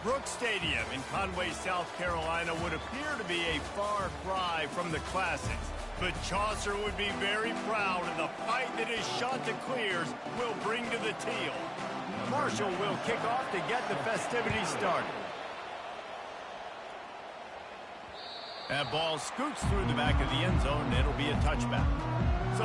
Brooks Stadium in Conway, South Carolina would appear to be a far cry from the classics, but Chaucer would be very proud of the fight that his Chanticleers will bring to the teal. Marshall will kick off to get the festivities started. That ball scoots through the back of the end zone, and it'll be a touchback. So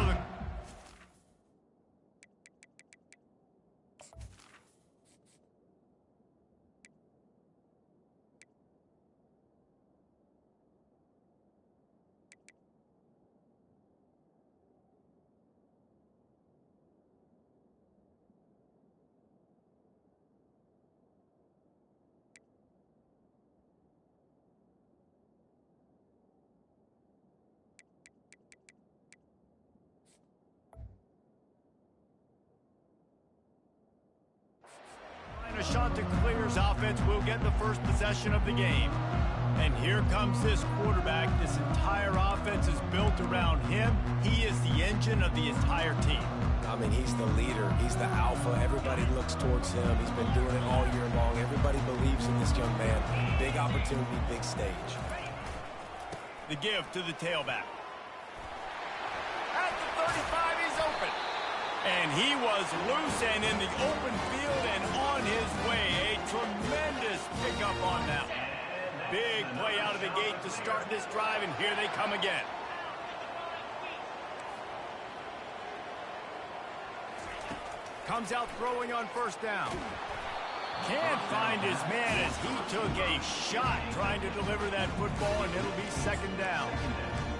the Chanticleer's offense will get the first possession of the game. And here comes this quarterback. This entire offense is built around him. He is the engine of the entire team. I mean, he's the leader. He's the alpha. Everybody looks towards him. He's been doing it all year long. Everybody believes in this young man. Big opportunity, big stage. The give to the tailback. At the 35, he's open. And he was loose and in the open field and on his way. A tremendous pickup on that. Big play out of the gate to start this drive, and here they come again. Comes out throwing on first down. Can't find his man as he took a shot trying to deliver that football, and it'll be second down.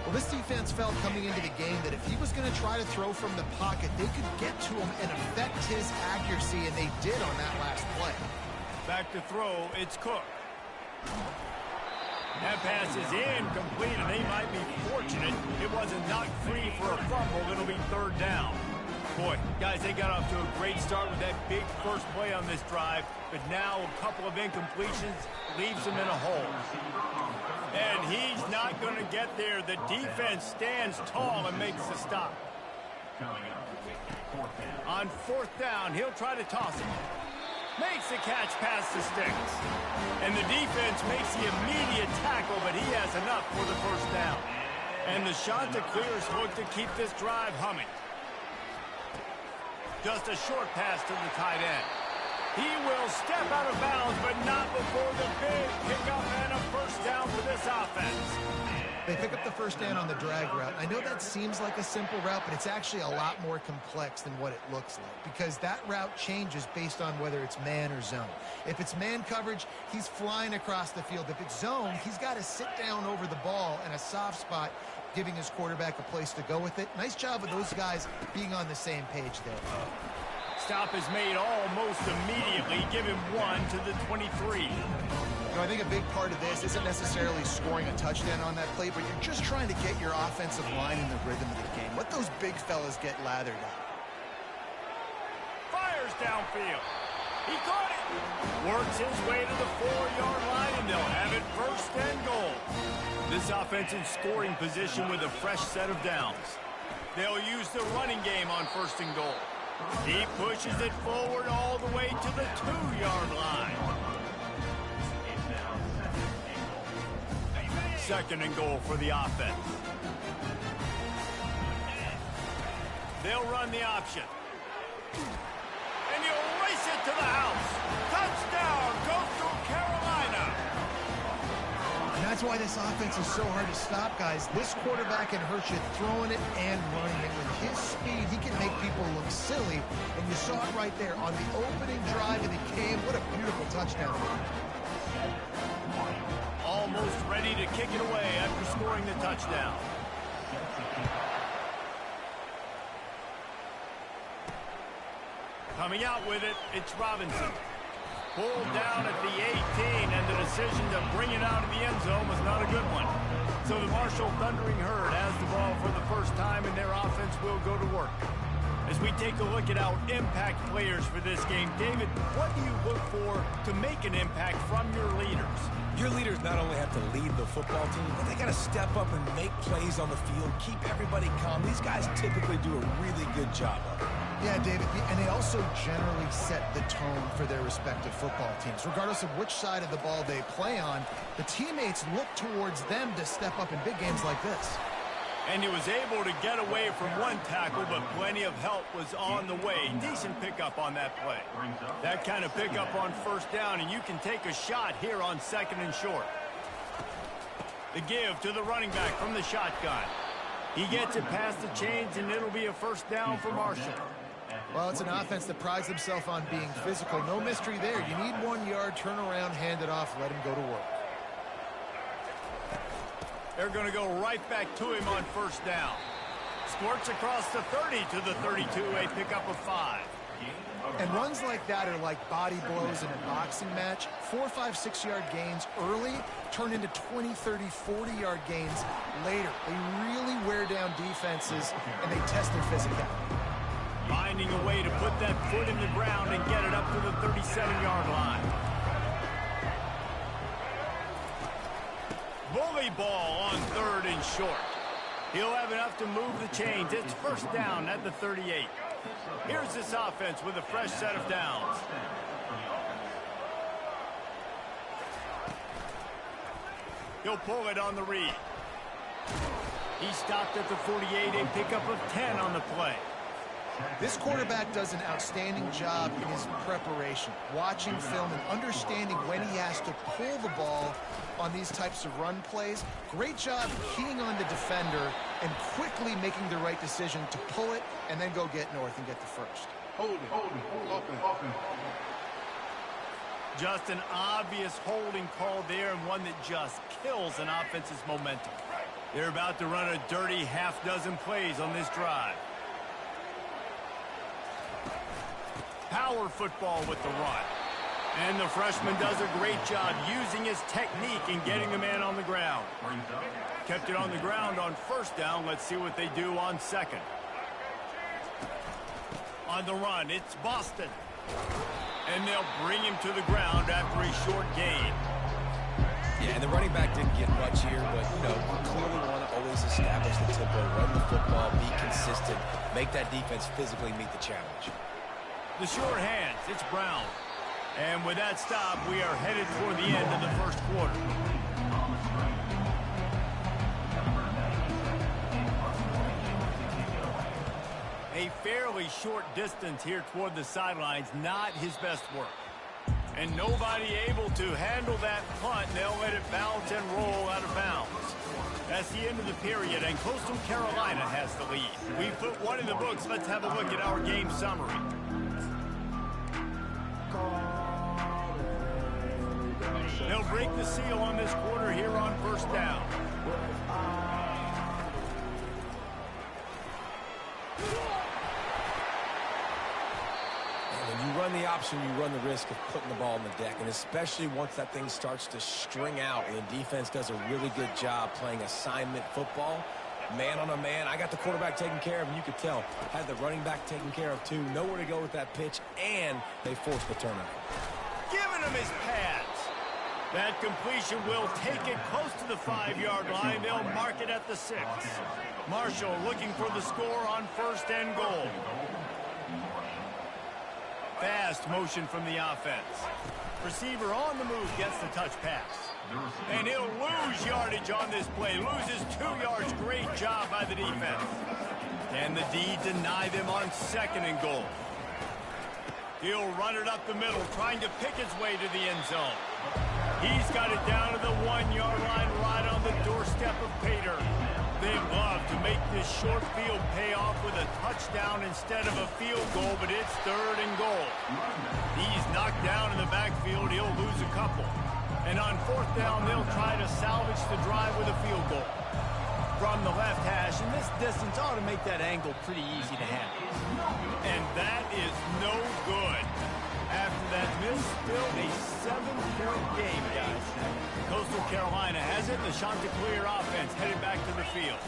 Well, this defense felt coming into the game that if he was going to try to throw from the pocket, they could get to him and affect his accuracy, and they did on that last play. Back to throw, it's Cook. That pass is incomplete, and they might be fortunate it wasn't knocked free for a fumble. It'll be third down. Boy, guys, they got off to a great start with that big first play on this drive, but now a couple of incompletions leaves them in a hole. And he's not going to get there. The defense stands tall and makes the stop. On fourth down, he'll try to toss it. Makes the catch past the sticks. And the defense makes the immediate tackle, but he has enough for the first down. And the Chanticleers look to keep this drive humming. Just a short pass to the tight end. He will step out of bounds, but not before the big pickup and a first down for this offense. They pick up the first down on the drag route. I know that seems like a simple route, but it's actually a lot more complex than what it looks like, because that route changes based on whether it's man or zone. If it's man coverage, he's flying across the field. If it's zone, he's got to sit down over the ball in a soft spot, giving his quarterback a place to go with it. Nice job of those guys being on the same page there. Stop is made almost immediately. Give him one to the 23. You know, I think a big part of this isn't necessarily scoring a touchdown on that play, but you're just trying to get your offensive line in the rhythm of the game. Let those big fellas get lathered up. Fires downfield. He caught it. Works his way to the 4-yard line, and they'll have it first and goal. This offense in scoring position with a fresh set of downs. They'll use the running game on first and goal. He pushes it forward all the way to the 2-yard line. Second and goal for the offense. They'll run the option. And he'll race it to the house. Touchdown, Coastal Carolina. And that's why this offense is so hard to stop, guys. This quarterback can hurt you throwing it and running it. With his speed, he can make people look silly. And you saw it right there on the opening drive of the game. What a beautiful touchdown. Almost ready to kick it away after scoring the touchdown. Coming out with it, it's Robinson. Pulled down at the 18, and the decision to bring it out of the end zone was not a good one. So the Marshall Thundering Herd has the ball for the first time, and their offense will go to work. As we take a look at our impact players for this game, David, what do you look for to make an impact from your leaders? Your leaders not only have to lead the football team, but they got to step up and make plays on the field, keep everybody calm. These guys typically do a really good job of it. Yeah, David, and they also generally set the tone for their respective football teams. Regardless of which side of the ball they play on, the teammates look towards them to step up in big games like this. And he was able to get away from one tackle, but plenty of help was on the way. Decent pickup on that play. That kind of pickup on first down, and you can take a shot here on 2nd and short. The give to the running back from the shotgun. He gets it past the chains, and it'll be a first down for Marshall. Well, it's an offense that prides themselves on being physical. No mystery there. You need 1 yard, turn around, hand it off, let him go to work. They're going to go right back to him on first down. Squirts across the 30 to the 32, a pickup of 5. And runs like that are like body blows in a boxing match. 4, 5, 6 yard gains early turn into 20, 30, 40-yard gains later. They really wear down defenses, and they test their physicality. Finding a way to put that foot in the ground and get it up to the 37-yard line. Bully ball on 3rd and short. He'll have enough to move the chains. It's first down at the 38. Here's this offense with a fresh set of downs. He'll pull it on the read. He stopped at the 48, a pickup of 10 on the play. This quarterback does an outstanding job in his preparation, watching film and understanding when he has to pull the ball on these types of run plays. Great job keying on the defender and quickly making the right decision to pull it and then go get north and get the first. Holding, open. Just an obvious holding call there, and one that just kills an offense's momentum. They're about to run a dirty half-dozen plays on this drive. Power football with the run. And the freshman does a great job using his technique and getting the man on the ground. Kept it on the ground on first down. Let's see what they do on 2nd. On the run, it's Boston. And they'll bring him to the ground after a short gain. Yeah, and the running back didn't get much here, but, you clearly want to always establish the tempo, run the football, be consistent, make that defense physically meet the challenge. The short hands, it's Brown. And with that stop, we are headed for the end of the first quarter. A fairly short distance here toward the sidelines, not his best work. And nobody able to handle that punt. They'll let it bounce and roll out of bounds. That's the end of the period, and Coastal Carolina has the lead. We put one in the books. Let's have a look at our game summary. They'll break the seal on this quarter here on first down. When you run the option, you run the risk of putting the ball on the deck, and especially once that thing starts to string out, and the defense does a really good job playing assignment football. Man on a man, I got the quarterback taken care of, and you could tell, had the running back taken care of too. Nowhere to go with that pitch, and they forced the turnover. Giving him his pads. That completion will take it close to the 5-yard line. They'll mark it at the 6. Marshall looking for the score on 1st and goal. Fast motion from the offense. Receiver on the move gets the touch pass. And he'll lose yardage on this play. Loses 2 yards. Great job by the defense. Can the D deny them on 2nd and goal? He'll run it up the middle, trying to pick his way to the end zone. He's got it down to the 1-yard line, right on the doorstep of Pater. They'd love to make this short field pay off with a touchdown instead of a field goal, but it's 3rd and goal. He's knocked down in the backfield. He'll lose a couple. And on 4th down, they'll try to salvage the drive with a field goal. From the left hash, and this distance ought to make that angle pretty easy to handle. And that is no good. After that miss, still a 7-point game, guys. Coastal Carolina has it. The Chanticleer offense headed back to the field.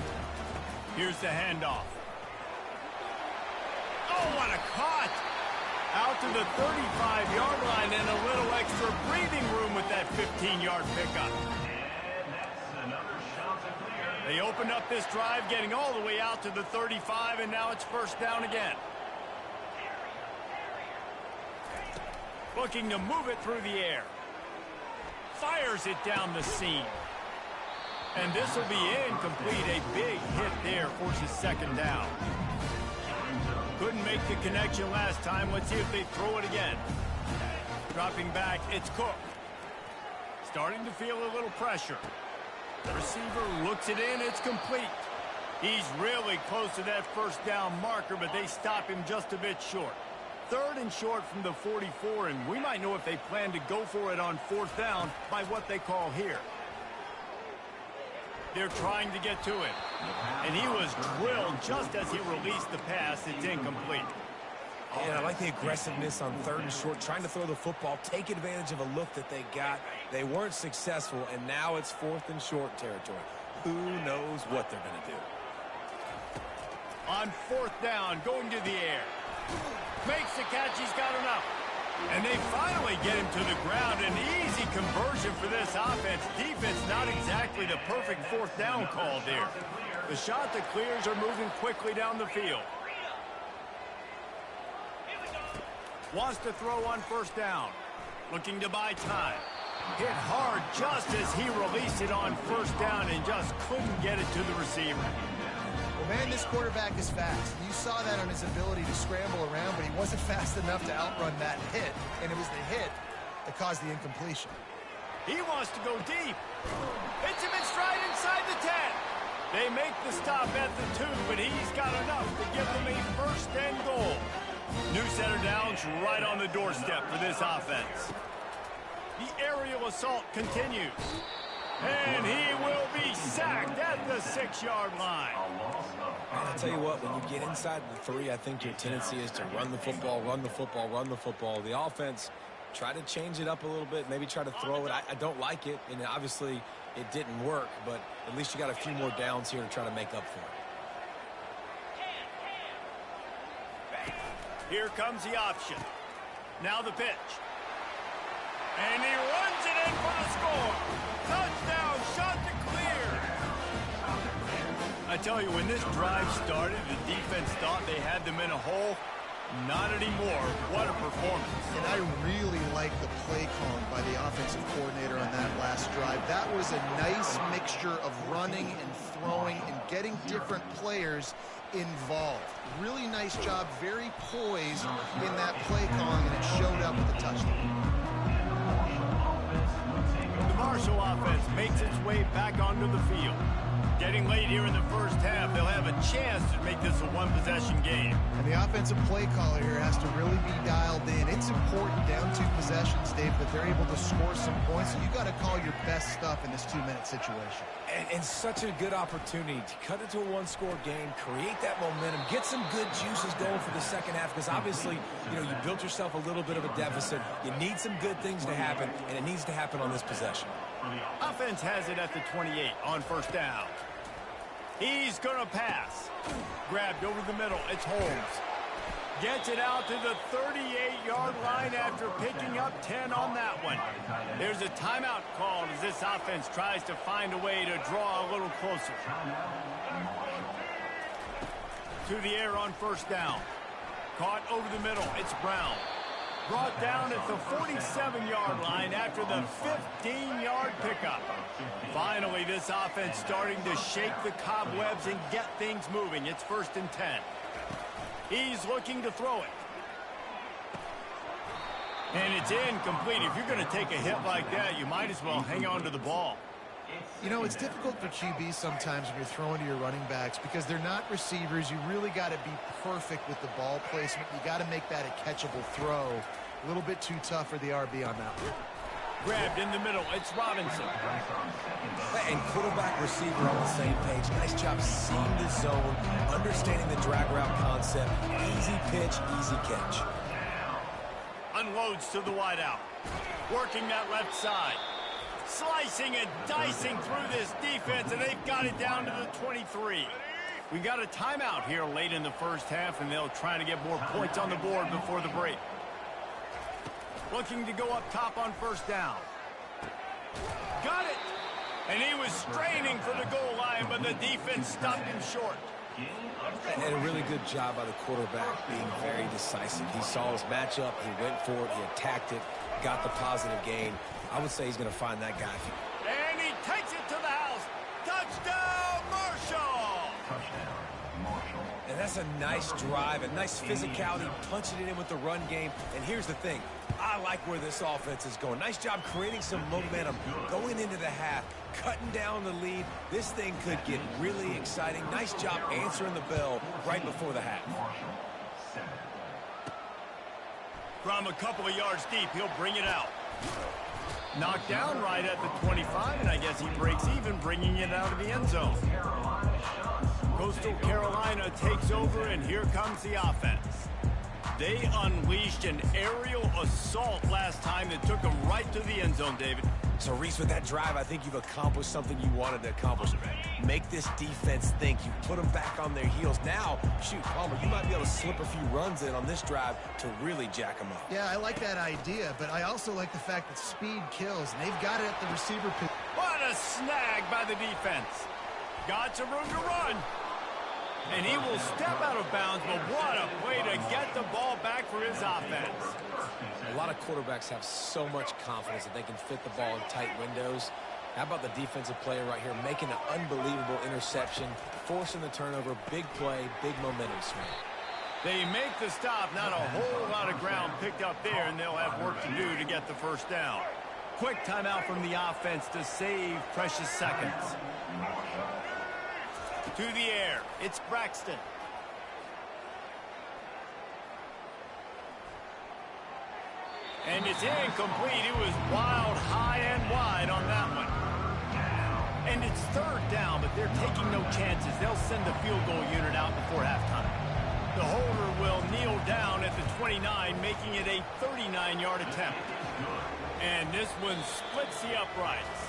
Here's the handoff. Oh, what a cut! Out to the 35-yard line and a little extra breathing room with that 15-yard pickup. They opened up this drive, getting all the way out to the 35, and now it's 1st down again. Looking to move it through the air. Fires it down the seam. And this will be incomplete. A big hit there forces second down. Couldn't make the connection last time. Let's see if they throw it again. Dropping back, it's Cook. Starting to feel a little pressure. The receiver looks it in. It's complete. He's really close to that first down marker, but they stop him just a bit short. Third and short from the 44, and we might know if they plan to go for it on fourth down by what they call here. They're trying to get to it. And he was drilled just as he released the pass. It's incomplete. And I like the aggressiveness on third and short, trying to throw the football, take advantage of a look that they got. They weren't successful, and now it's fourth and short territory. Who knows what they're going to do? On fourth down, going to the air. Makes the catch. He's got enough. And they finally get him to the ground. An easy conversion for this offense. Defense not exactly the perfect fourth down call there. The shot that clears are moving quickly down the field. Wants to throw on first down. Looking to buy time. Hit hard just as he released it on first down and just couldn't get it to the receiver. Well, man, this quarterback is fast. You saw that on his ability to scramble around, but he wasn't fast enough to outrun that hit, and it was the hit that caused the incompletion. He wants to go deep. Hits him in stride inside the 10. They make the stop at the 2, but he's got enough to give them a first and goal. New set of downs right on the doorstep for this offense. The aerial assault continues. And he will be sacked at the 6-yard line. I'll tell you what, when you get inside the 3, I think your tendency is to run the football, run the football, run the football. The offense, try to change it up a little bit, maybe try to throw it. I don't like it, and obviously it didn't work, but at least you got a few more downs here to try to make up for it. Here comes the option. Now the pitch. And he runs it in for the score. Touchdown, shot to clear. I tell you, when this drive started, the defense thought they had them in a hole. Not anymore. What a performance. And I really like the play calling by the offensive coordinator on that last drive. That was a nice mixture of running and throwing and getting different players involved. Really nice job, very poised in that play calling, and it showed up with the touchdown. The Marshall offense makes its way back onto the field. Getting late here in the first half, they'll have a chance to make this a one-possession game. And the offensive play caller here has to really be dialed in. It's important down 2 possessions, Dave, that they're able to score some points. So you got to call your best stuff in this 2-minute situation. And such a good opportunity to cut it to a one-score game, create that momentum, get some good juices going for the second half, because obviously, you built yourself a little bit of a deficit. You need some good things to happen, and it needs to happen on this possession. Offense has it at the 28 on first down. He's going to pass. Grabbed over the middle. It's Holmes. Gets it out to the 38-yard line after picking up 10 on that one. There's a timeout called as this offense tries to find a way to draw a little closer. To the air on first down. Caught over the middle. It's Brown. Brought down at the 47-yard line after the 15-yard pickup. Finally, this offense starting to shake the cobwebs and get things moving. It's first and 10. He's looking to throw it. And it's incomplete. If you're going to take a hit like that, you might as well hang on to the ball. It's difficult for QBs sometimes when you're throwing to your running backs because they're not receivers. You really got to be perfect with the ball placement. You got to make that a catchable throw. A little bit too tough for the RB on that one. Grabbed in the middle. It's Robinson. And quarterback receiver on the same page. Nice job seeing the zone, understanding the drag route concept. Easy pitch, easy catch. Unloads to the wideout. Working that left side. Slicing and dicing through this defense, and they've got it down to the 23. We got a timeout here late in the first half, and they'll try to get more points on the board before the break. Looking to go up top on first down. Got it! And he was straining for the goal line, but the defense stopped him short. And a really good job by the quarterback being very decisive. He saw his matchup, he went for it, he attacked it, got the positive gain. I would say he's going to find that guy. And he takes it to the house. Touchdown, Marshall! And that's a nice drive, a nice physicality, punching it in with the run game. And here's the thing. I like where this offense is going. Nice job creating some momentum, going into the half, cutting down the lead. This thing could get really exciting. Nice job answering the bell right before the half. From a couple of yards deep, he'll bring it out. Knocked down right at the 25, and I guess he breaks even, bringing it out of the end zone. Coastal Carolina takes over, and here comes the offense. They unleashed an aerial assault last time that took them right to the end zone, David. So, Reese, with that drive, I think you've accomplished something you wanted to accomplish. Make this defense think. You put them back on their heels. Now, shoot, Palmer, you might be able to slip a few runs in on this drive to really jack them up. Yeah, I like that idea, but I also like the fact that speed kills, and they've got it at the receiver position. What a snag by the defense. Got some room to run. And he will step out of bounds, but what a way to get the ball back for his offense. A lot of quarterbacks have so much confidence that they can fit the ball in tight windows. How about the defensive player right here making an unbelievable interception, forcing the turnover, big play, big momentum swing. They make the stop, not a whole lot of ground picked up there, and they'll have work to do to get the first down. Quick timeout from the offense to save precious seconds. To the air, it's Braxton. And it's incomplete. It was wild, high and wide on that one. And it's third down, but they're taking no chances. They'll send the field goal unit out before halftime. The holder will kneel down at the 29, making it a 39-yard attempt. And this one splits the uprights.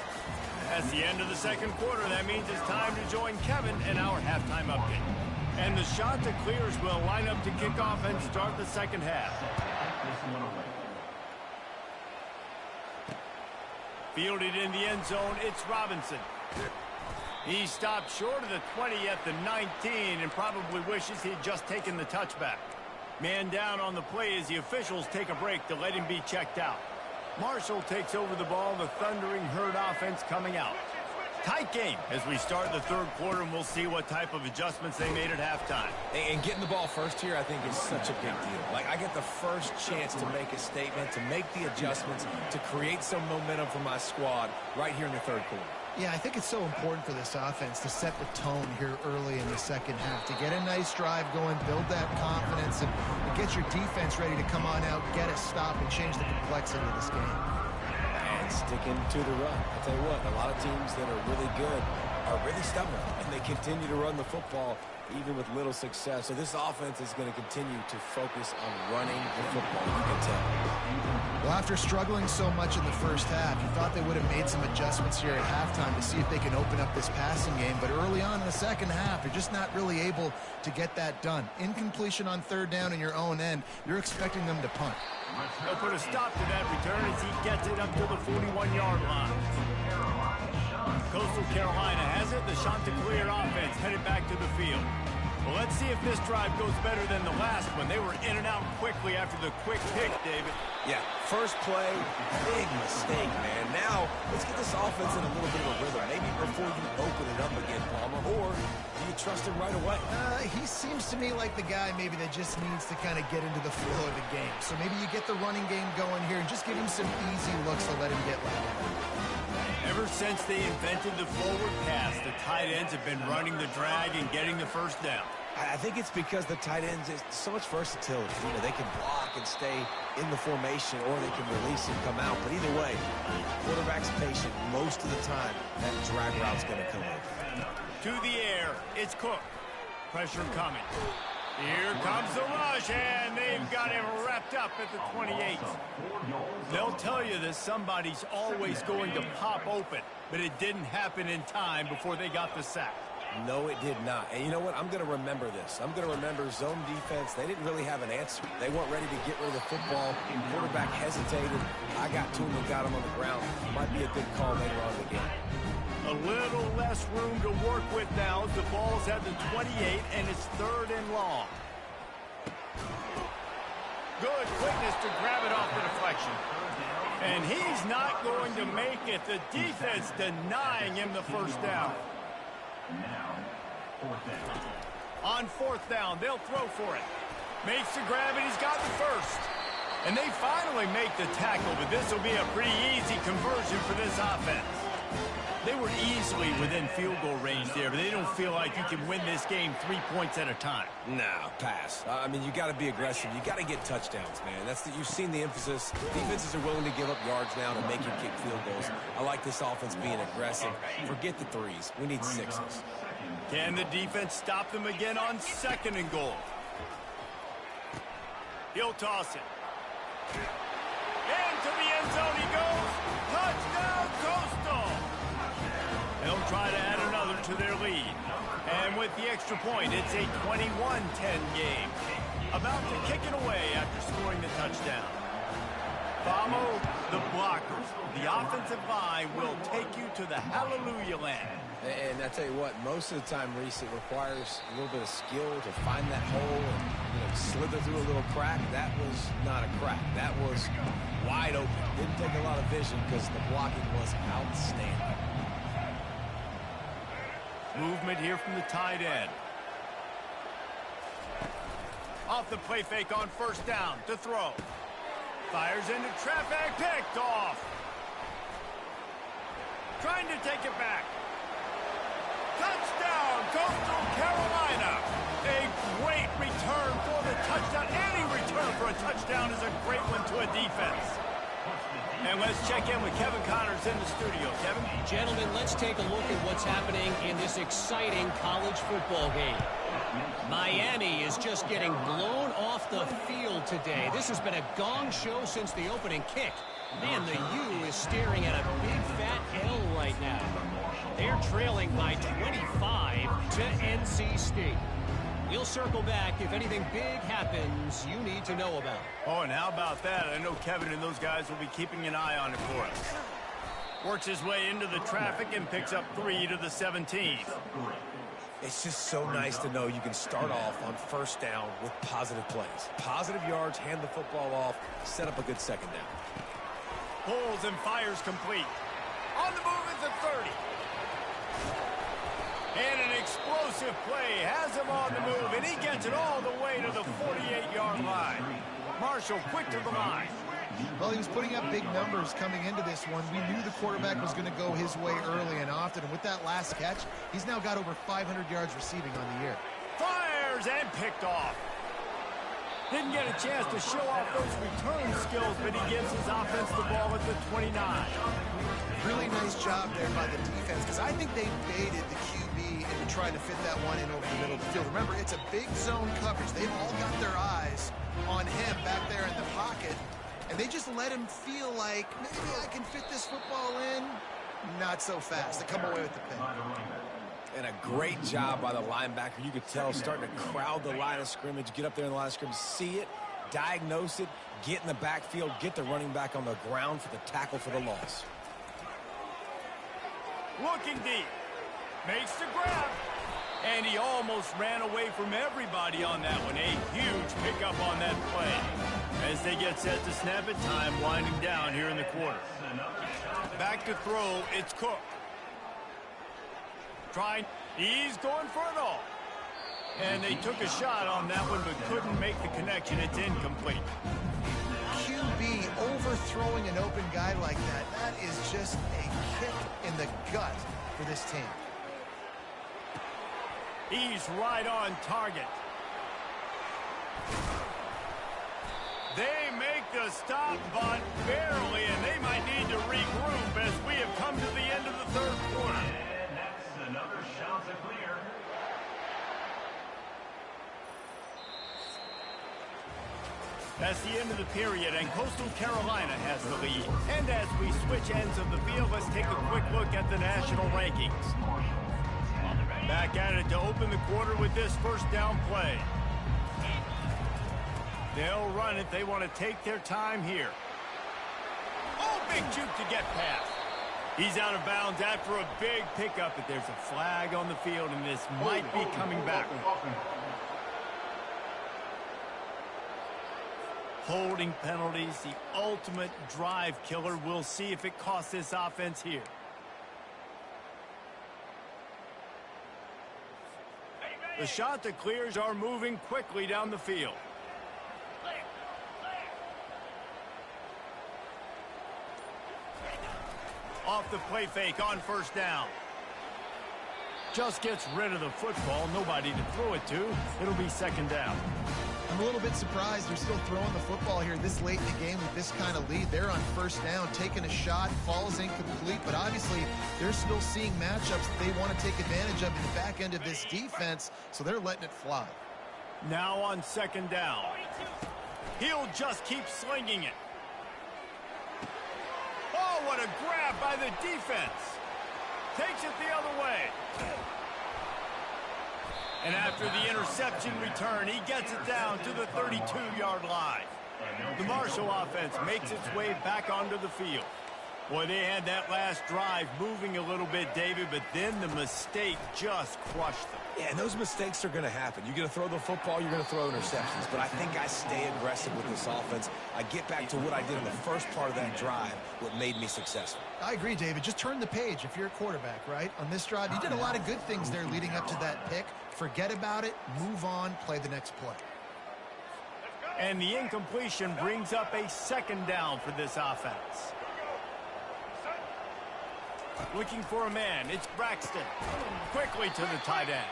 That's the end of the second quarter. That means it's time to join Kevin in our halftime update. And the shot to clears will line up to kick off and start the second half. Fielded in the end zone, it's Robinson. He stopped short of the 20 at the 19 and probably wishes he'd just taken the touchback. Man down on the play as the officials take a break to let him be checked out. Marshall takes over the ball, the thundering herd offense coming out. Tight game as we start the third quarter, and we'll see what type of adjustments they made at halftime. And getting the ball first here, I think, is such a big deal. Like, I get the first chance to make a statement, to make the adjustments, to create some momentum for my squad right here in the third quarter. Yeah, I think it's so important for this offense to set the tone here early in the second half, to get a nice drive going, build that confidence, and get your defense ready to come on out, get a stop, and change the complexity of this game. And sticking to the run. I tell you what, a lot of teams that are really good are really stubborn, and they continue to run the football even with little success. So this offense is going to continue to focus on running the football, you can tell. Well, after struggling so much in the first half, you thought they would have made some adjustments here at halftime to see if they can open up this passing game. But early on in the second half, you're just not really able to get that done. Incompletion on third down in your own end, you're expecting them to punt. They'll put a stop to that return as he gets it up to the 41-yard line. Coastal Carolina has it. The Chanticleer offense headed back to the field. Well, let's see if this drive goes better than the last one. They were in and out quickly after the quick pick, David. Yeah, first play, big mistake, man. Now, let's get this offense in a little bit of a rhythm. Maybe before you open it up again, Palmer, or do you trust him right away? He seems to me like the guy maybe that just needs to kind of get into the flow of the game. So maybe you get the running game going here and just give him some easy looks to let him get live. Ever since they invented the forward pass, the tight ends have been running the drag and getting the first down. I think it's because the tight ends is so much versatility. You know, they can block and stay in the formation, or they can release and come out. But either way, quarterback's patient most of the time. That drag route's going to come in. To the air, it's Cook. Pressure coming. Here comes the rush, and they've got him wrapped up at the 28. They'll tell you that somebody's always going to pop open, but it didn't happen in time before they got the sack. No, it did not. And you know what? I'm going to remember this. I'm going to remember zone defense. They didn't really have an answer. They weren't ready to get rid of the football. Quarterback hesitated. I got to him and got him on the ground. Might be a good call later on in the game. A little less room to work with now as the ball's at the 28 and it's 3rd and long. Good quickness to grab it off the deflection. And he's not going to make it. The defense denying him the first down. On 4th down, they'll throw for it. Makes the grab, and he's got the first. And they finally make the tackle, but this will be a pretty easy conversion for this offense. They were easily within field goal range there, but they don't feel like you can win this game 3 points at a time. No, pass. I mean, you got to be aggressive. You got to get touchdowns, man. You've seen the emphasis. Defenses are willing to give up yards now to make you kick field goals. I like this offense being aggressive. Forget the 3s. We need 6s. Can the defense stop them again on 2nd and goal? He'll toss it. Into the end zone he goes. Touchdown, Coastal. They'll try to add another to their lead. And with the extra point, it's a 21-10 game. About to kick it away after scoring the touchdown. Follow the blockers. The offensive line will take you to the hallelujah land. And I tell you what, most of the time, Reese, it requires a little bit of skill to find that hole and slither through a little crack. That was not a crack. That was wide open. Didn't take a lot of vision because the blocking was outstanding. Movement here from the tight end. Off the play fake on 1st down to throw. Fires into traffic, picked off. Trying to take it back. Touchdown, Coastal Carolina. A great return for the touchdown. Any return for a touchdown is a great one to a defense. And let's check in with Kevin Connors in the studio. Kevin? Gentlemen, let's take a look at what's happening in this exciting college football game. Miami is just getting blown off the field today. This has been a gong show since the opening kick. Man, the U is staring at a big fat L right now. They're trailing by 25 to NC State. We'll circle back if anything big happens you need to know about. Oh, and how about that? I know Kevin and those guys will be keeping an eye on it for us. Works his way into the traffic and picks up 3 to the 17. It's just so nice to know you can start off on 1st down with positive plays. Positive yards, hand the football off, set up a good 2nd down. Pulls and fires complete. On the move is the 30. And an explosive play has him on the move, and he gets it all the way to the 48-yard line. Marshall quick to the line. Well, he was putting up big numbers coming into this one. We knew the quarterback was going to go his way early and often, and with that last catch, he's now got over 500 yards receiving on the year. Fires and picked off. Didn't get a chance to show off those return skills, but he gives his offense the ball at the 29. Really nice job there by the defense, because I think they baited the QB into trying to fit that one in over the middle of the field. Remember, it's a big zone coverage. They've all got their eyes on him back there in the pocket, and they just let him feel like, maybe I can fit this football in. Not so fast. They come away with the pick. And a great job by the linebacker. You could tell starting to crowd the line of scrimmage, get up there in the line of scrimmage, see it, diagnose it, get in the backfield, get the running back on the ground for the tackle for the loss. Looking deep. Makes the grab. And he almost ran away from everybody on that one. A huge pickup on that play. As they get set to snap it, time winding down here in the quarter. Back to throw, it's Cook. Trying, he's going for it all. And they took a shot on that one, but couldn't make the connection. It's incomplete. QB overthrowing an open guy like that, that is just a kick in the gut for this team. He's right on target. They make the stop, but barely, and they might need to regroup as we have come to the end of the 3rd quarter. And that's another shot to clear. That's the end of the period, and Coastal Carolina has the lead. And as we switch ends of the field, let's take a quick look at the national rankings. Back at it to open the quarter with this 1st down play. They'll run it. They want to take their time here. Oh, big juke to get past. He's out of bounds after a big pickup, but there's a flag on the field, and this might be coming back. Holding penalties, the ultimate drive killer. We'll see if it costs this offense here. The shot that clears are moving quickly down the field. Off the play fake on first down. Just gets rid of the football. Nobody to throw it to. It'll be second down. I'm a little bit surprised they're still throwing the football here this late in the game with this kind of lead. They're on first down, taking a shot, falls incomplete, but obviously they're still seeing matchups that they want to take advantage of in the back end of this defense, so they're letting it fly. Now on second down. He'll just keep slinging it. Oh, what a grab by the defense. Takes it the other way. And after the interception return, he gets it down to the 32-yard line. The Marshall offense makes its way back onto the field. Boy, they had that last drive moving a little bit, David, but then the mistake just crushed them. Yeah, and those mistakes are going to happen. You're going to throw the football, you're going to throw interceptions. But I think I stay aggressive with this offense. I get back to what I did in the first part of that drive, what made me successful. I agree, David. Just turn the page if you're a quarterback, right? On this drive, you did a lot of good things there leading up to that pick. Forget about it, move on, play the next play. And the incompletion brings up a second down for this offense. Looking for a man, it's Braxton. Quickly to the tight end.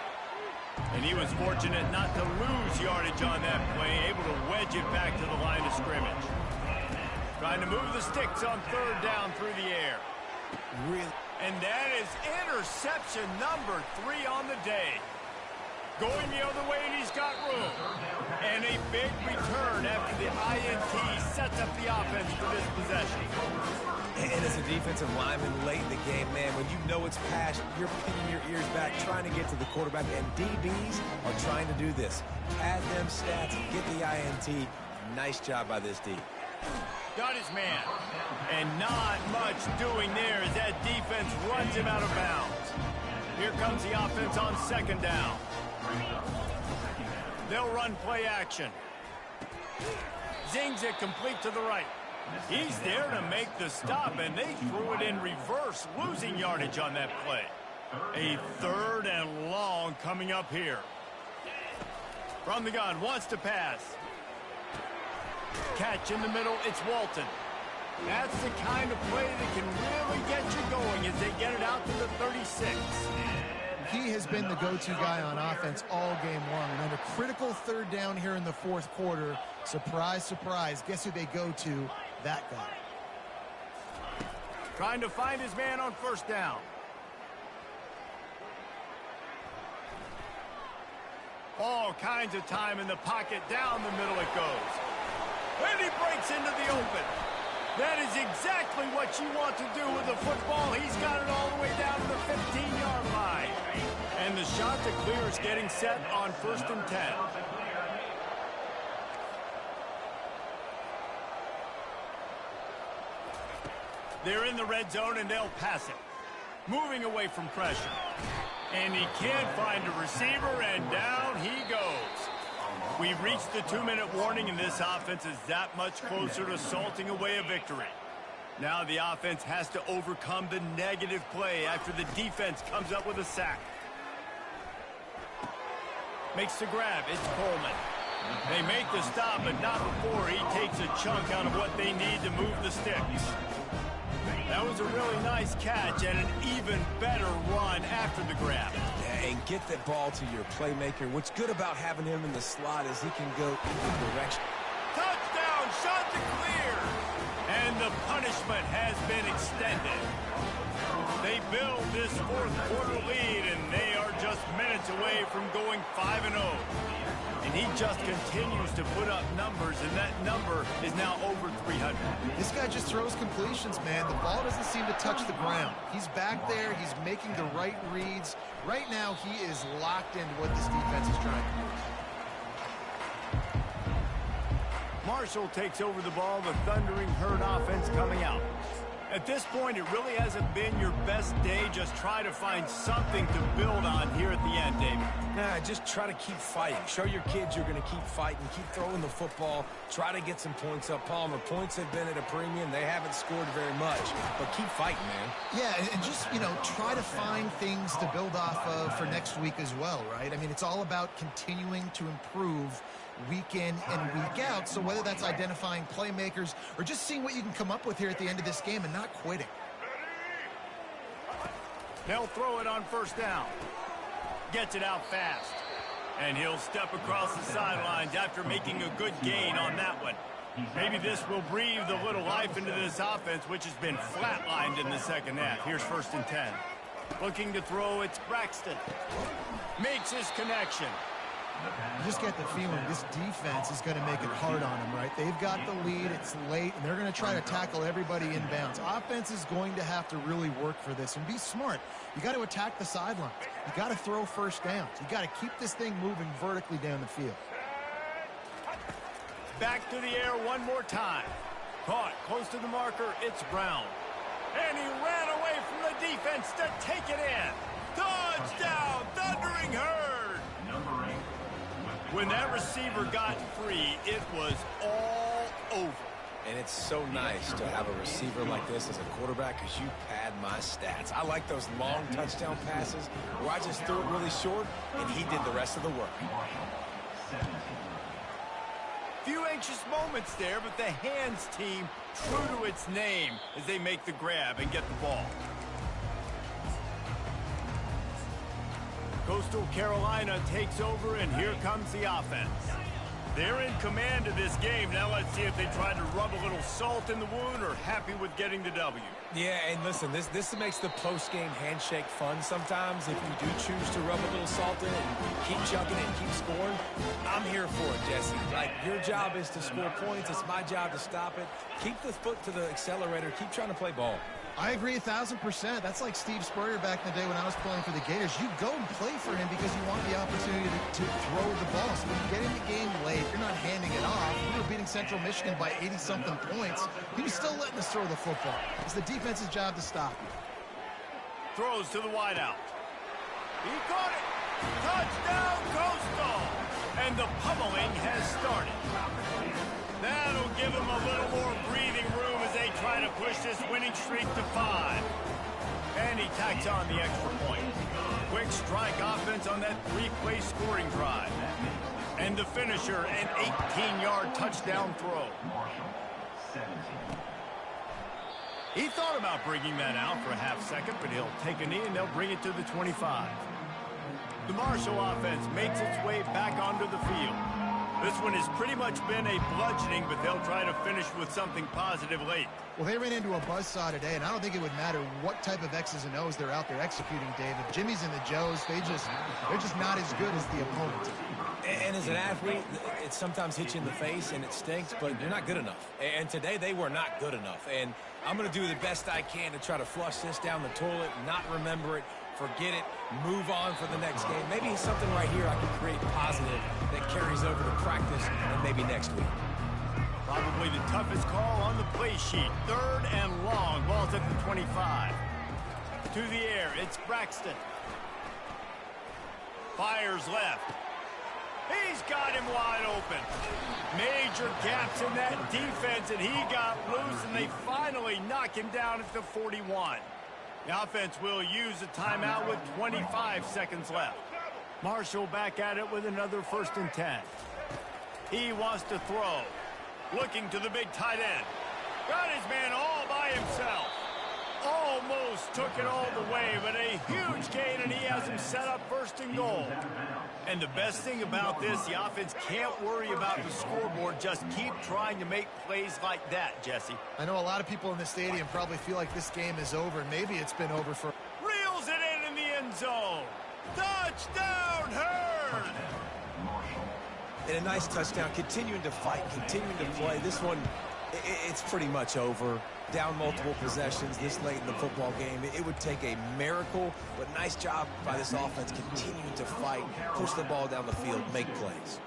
And he was fortunate not to lose yardage on that play, able to wedge it back to the line of scrimmage. Trying to move the sticks on third down through the air. And that is interception number 3 on the day. Going the other way, and he's got room. And a big return after the INT sets up the offense for this possession. And as a defensive lineman late in the game, man, when you know it's passed, you're pinning your ears back, trying to get to the quarterback, and DBs are trying to do this. Pad them stats, get the INT. Nice job by this D. Got his man. And not much doing there as that defense runs him out of bounds. Here comes the offense on second down. They'll run play action. Zings it complete to the right. He's there to make the stop, and they threw it in reverse, losing yardage on that play. A third and long coming up here. From the gun, wants to pass. Catch in the middle, it's Walton. That's the kind of play that can really get you going as they get it out to the 36. He has been the go-to guy on offense all game long. And on a critical third down here in the fourth quarter, surprise, surprise, guess who they go to? That guy. Trying to find his man on first down. All kinds of time in the pocket. Down the middle it goes. And he breaks into the open. That is exactly what you want to do with the football. He's got it all the way down to the 15-yard line. And the shot to clear is getting set on 1st and 10. They're in the red zone, and they'll pass it. Moving away from pressure. And he can't find a receiver, and down he goes. We've reached the 2-minute warning, and this offense is that much closer to salting away a victory. Now the offense has to overcome the negative play after the defense comes up with a sack. Makes the grab. It's Coleman. They make the stop, but not before he takes a chunk out of what they need to move the sticks. That was a really nice catch and an even better run after the grab. Yeah, and get that ball to your playmaker. What's good about having him in the slot is he can go either direction. Touchdown, shot to clear. And the punishment has been extended. They build this fourth quarter lead, and they are just minutes away from going 5-0. And he just continues to put up numbers, and that number is now over 300. This guy just throws completions, man. The ball doesn't seem to touch the ground. He's back there. He's making the right reads. Right now, he is locked into what this defense is trying to do. Marshall takes over the ball, the Thundering Herd offense coming out. At this point, it really hasn't been your best day. Just try to find something to build on here at the end, David. Nah, just try to keep fighting. Show your kids you're going to keep fighting. Keep throwing the football. Try to get some points up. Palmer, points have been at a premium. They haven't scored very much, but keep fighting, man. Yeah, and just, try to find things to build off of for next week as well, right? I mean, it's all about continuing to improve week in and week out. So whether that's identifying playmakers or just seeing what you can come up with here at the end of this game and not quitting. They'll throw it on first down. Gets it out fast. And he'll step across the sidelines after making a good gain on that one. Maybe this will breathe a little life into this offense, which has been flatlined in the second half. Here's 1st and 10. Looking to throw, it's Braxton. Makes his connection. You just get the feeling this defense is going to make it hard on them, right? They've got the lead, it's late, and they're going to try to tackle everybody inbounds. Offense is going to have to really work for this and be smart. You got to attack the sidelines. You got to throw first downs. You got to keep this thing moving vertically down the field. Back to the air one more time. Caught close to the marker, it's Brown. And he ran away from the defense to take it in. Touchdown, Thundering Herd! Number 8. When that receiver got free, it was all over. And it's so nice to have a receiver like this as a quarterback because you pad my stats. I like those long touchdown passes where I just threw it really short and he did the rest of the work. Few anxious moments there, but the hands team true to its name as they make the grab and get the ball. Coastal Carolina takes over, and here comes the offense. They're in command of this game. Now let's see if they try to rub a little salt in the wound or happy with getting the W. Yeah, and listen, this makes the post-game handshake fun sometimes. If you do choose to rub a little salt in it and keep chucking it and keep scoring, I'm here for it, Jesse. Like, your job is to score points. It's my job to stop it. Keep the foot to the accelerator. Keep trying to play ball. I agree 1,000%. That's like Steve Spurrier back in the day when I was playing for the Gators. You go and play for him because you want the opportunity to throw the ball. So when you get in the game late, you're not handing it off. We were beating Central Michigan by 80-something points. He was still letting us throw the football. It's the defense's job to stop you. Throws to the wideout. He caught it. Touchdown, Coastal. And the pummeling has started. That'll give him a little more breathing room as they try to push this winning streak to 5. And he tacks on the extra point. Quick strike offense on that 3-play scoring drive. And the finisher, an 18-yard touchdown throw. He thought about bringing that out for a half second, but he'll take a knee and they'll bring it to the 25. The Marshall offense makes its way back onto the field. This one has pretty much been a bludgeoning, but they'll try to finish with something positive late. Well, they ran into a buzzsaw today, and I don't think it would matter what type of X's and O's they're out there executing, David. Jimmy's and the Joes, they're just not as good as the opponent. And as an athlete, it sometimes hits you in the face and it stinks, but you're not good enough. And today they were not good enough. And I'm going to do the best I can to try to flush this down the toilet, not remember it, forget it, move on for the next game. Maybe something right here I can create positive that carries over to practice and maybe next week. Probably the toughest call on the play sheet. 3rd and long. Ball's at the 25. To the air, it's Braxton. Fires left. He's got him wide open. Major gaps in that defense, and he got loose, and they finally knock him down at the 41. The offense will use a timeout with 25 seconds left. Marshall back at it with another 1st and 10. He wants to throw. Looking to the big tight end. Got his man all by himself. Almost took it all the way, but a huge gain, and he has him set up 1st and goal. And the best thing about this, the offense can't worry about the scoreboard. Just keep trying to make plays like that, Jesse. I know a lot of people in the stadium probably feel like this game is over, and maybe it's been over for... Reels it in the end zone. Touchdown, Herd! And a nice touchdown, continuing to fight, continuing to play. This one, it's pretty much over. Down multiple possessions this late in the football game. It would take a miracle, but nice job by this offense continuing to fight, push the ball down the field, make plays.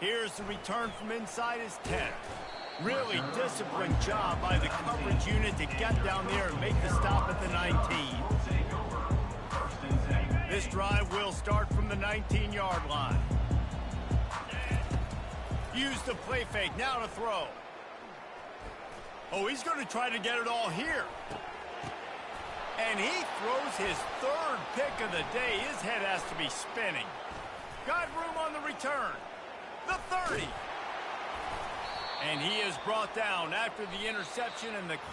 Here's the return from inside his 10. Really disciplined job by the coverage unit to get down there and make the stop at the 19. This drive will start from the 19-yard line. Use the play fake, now to throw. Oh, he's going to try to get it all here. And he throws his third pick of the day. His head has to be spinning. Got room on the return. The 30. And he is brought down after the interception and the